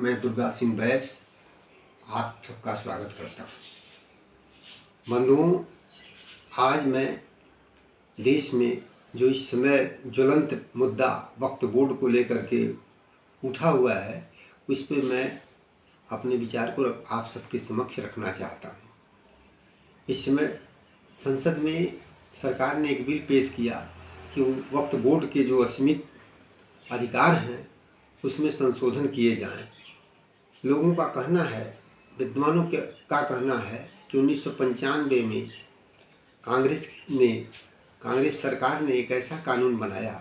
मैं दुर्गा सिंह बैस आप सबका स्वागत करता हूँ। बंधुओं, आज मैं देश में जो इस समय ज्वलंत मुद्दा वक्फ बोर्ड को लेकर के उठा हुआ है, उस पर मैं अपने विचार को आप सबके समक्ष रखना चाहता हूँ। इस समय संसद में सरकार ने एक बिल पेश किया कि वक्फ बोर्ड के जो असीमित अधिकार हैं उसमें संशोधन किए जाएं। लोगों का कहना है, विद्वानों का कहना है कि 1995 में कांग्रेस सरकार ने एक ऐसा कानून बनाया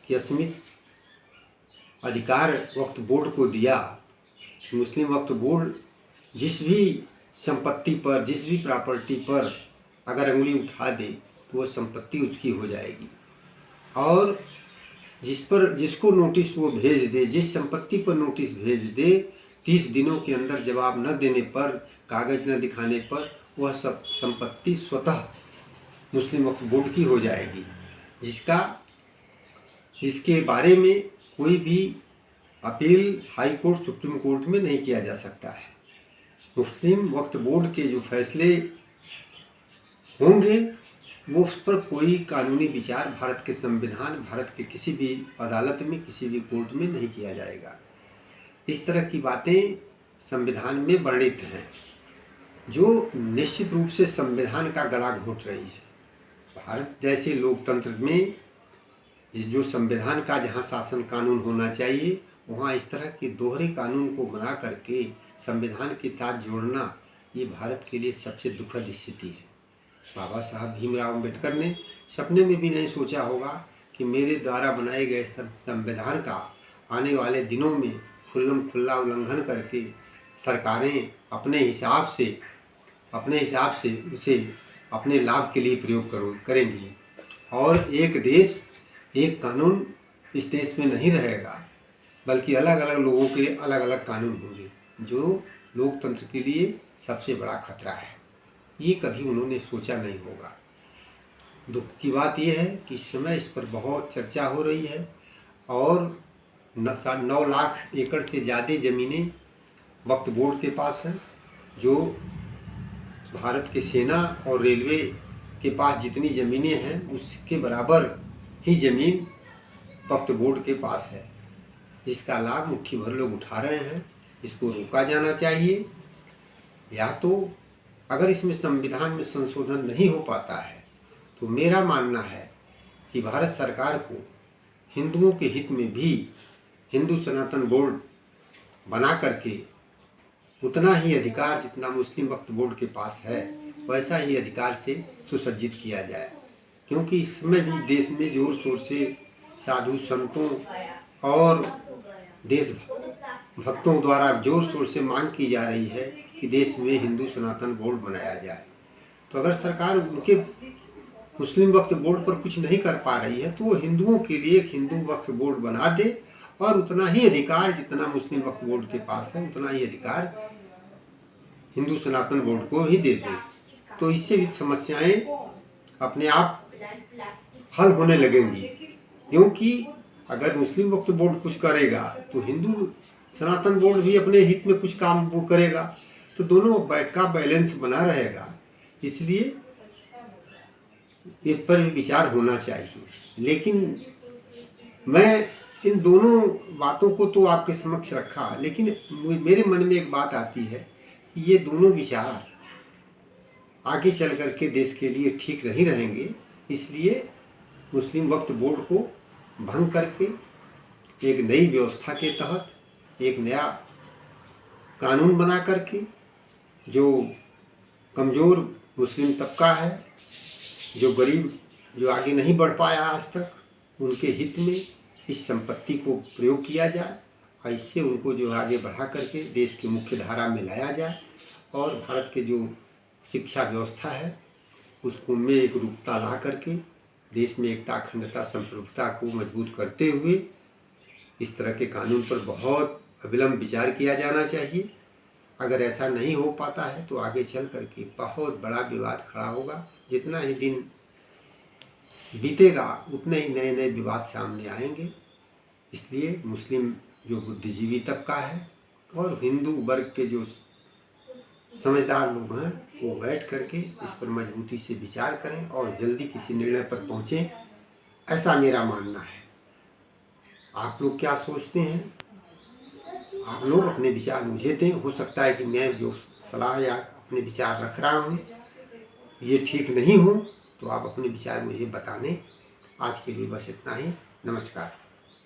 कि असीमित अधिकार वक्फ बोर्ड को दिया। मुस्लिम वक्फ बोर्ड जिस भी संपत्ति पर, जिस भी प्रॉपर्टी पर अगर उंगली उठा दे तो वह संपत्ति उसकी हो जाएगी, और जिसको नोटिस वो भेज दे, जिस संपत्ति पर नोटिस भेज दे, 30 दिनों के अंदर जवाब न देने पर, कागज न दिखाने पर वह सब संपत्ति स्वतः मुस्लिम वक्फ बोर्ड की हो जाएगी, जिसके बारे में कोई भी appeal high court, supreme court में नहीं किया जा सकता है। मुस्लिम वक्फ बोर्ड के जो फैसले होंगे वो उस पर कोई कानूनी विचार भारत के संविधान, भारत के किसी भी अदालत में, किसी भी कोर्ट में नहीं किया जाएगा। इस तरह की बातें संविधान में वर्णित हैं, जो निश्चित रूप से संविधान का गला घोंट रही है। भारत जैसे लोकतंत्र में जो संविधान का जहाँ शासन कानून होना चाहिए, वहाँ इस तरह के दोहरे कानून को बना करके संविधान के साथ जोड़ना, ये भारत के लिए सबसे दुखद स्थिति है। बाबा साहब भीमराव अम्बेडकर ने सपने में भी नहीं सोचा होगा कि मेरे द्वारा बनाए गए संविधान का आने वाले दिनों में खुल्लम खुल्ला उल्लंघन करके सरकारें अपने हिसाब से उसे अपने लाभ के लिए प्रयोग करेंगी, और एक देश, एक कानून इस देश में नहीं रहेगा, बल्कि अलग अलग लोगों के अलग अलग कानून होंगे, जो लोकतंत्र के लिए सबसे बड़ा खतरा है। ये कभी उन्होंने सोचा नहीं होगा। दुख की बात यह है कि इस समय इस पर बहुत चर्चा हो रही है, और 9 लाख एकड़ से ज़्यादा ज़मीनें वक्फ बोर्ड के पास हैं, जो भारत के सेना और रेलवे के पास जितनी ज़मीनें हैं उसके बराबर ही ज़मीन वक्फ बोर्ड के पास है, जिसका लाभ मुट्ठी भर लोग उठा रहे हैं। इसको रोका जाना चाहिए, या तो अगर इसमें संविधान में संशोधन नहीं हो पाता है तो मेरा मानना है कि भारत सरकार को हिंदुओं के हित में भी हिंदू सनातन बोर्ड बना करके उतना ही अधिकार जितना मुस्लिम वक्फ बोर्ड के पास है, वैसा ही अधिकार से सुसज्जित किया जाए। क्योंकि इसमें भी देश में जोर शोर से साधु संतों और देशभक्तों द्वारा जोर शोर से मांग की जा रही है कि देश में हिंदू सनातन बोर्ड बनाया जाए। तो अगर सरकार उनके मुस्लिम वक्फ बोर्ड पर कुछ नहीं कर पा रही है तो वो हिंदुओं के लिए एक हिंदू वक्फ बोर्ड बना दे, और उतना ही अधिकार जितना मुस्लिम वक्फ बोर्ड के पास है उतना ही अधिकार हिंदू सनातन बोर्ड को ही दे दे। तो इससे भी समस्याएं अपने आप हल होने लगेंगी, क्योंकि अगर मुस्लिम वक्फ बोर्ड कुछ करेगा तो हिंदू सनातन बोर्ड भी अपने हित में कुछ काम वो करेगा, तो दोनों का बैलेंस बना रहेगा। इसलिए इस पर विचार होना चाहिए। लेकिन मैं इन दोनों बातों को तो आपके समक्ष रखा, लेकिन मेरे मन में एक बात आती है कि ये दोनों विचार आगे चल करके देश के लिए ठीक नहीं रहेंगे। इसलिए मुस्लिम वक्फ बोर्ड को भंग करके एक नई व्यवस्था के तहत एक नया कानून बना करके, जो कमज़ोर मुस्लिम तबका है, जो गरीब, जो आगे नहीं बढ़ पाया आज तक, उनके हित में इस संपत्ति को प्रयोग किया जाए, और इससे उनको जो आगे बढ़ा करके देश की मुख्य धारा में लाया जाए, और भारत के जो शिक्षा व्यवस्था है उसको में एक रूपता ला करके देश में एकता, अखंडता, संप्रभुता को मजबूत करते हुए इस तरह के कानून पर बहुत अविलंब विचार किया जाना चाहिए। अगर ऐसा नहीं हो पाता है तो आगे चल करके बहुत बड़ा विवाद खड़ा होगा। जितना ही दिन बीतेगा उतने ही नए नए विवाद सामने आएंगे। इसलिए मुस्लिम जो बुद्धिजीवी तबका है और हिंदू वर्ग के जो समझदार लोग हैं वो बैठ करके इस पर मजबूती से विचार करें और जल्दी किसी निर्णय पर पहुँचें, ऐसा मेरा मानना है। आप लोग क्या सोचते हैं? आप लोग अपने विचार मुझे दें। हो सकता है कि मैं जो सलाह या अपने विचार रख रहा हूँ ये ठीक नहीं हो, तो आप अपने विचार मुझे बता दें। आज के लिए बस इतना ही। नमस्कार।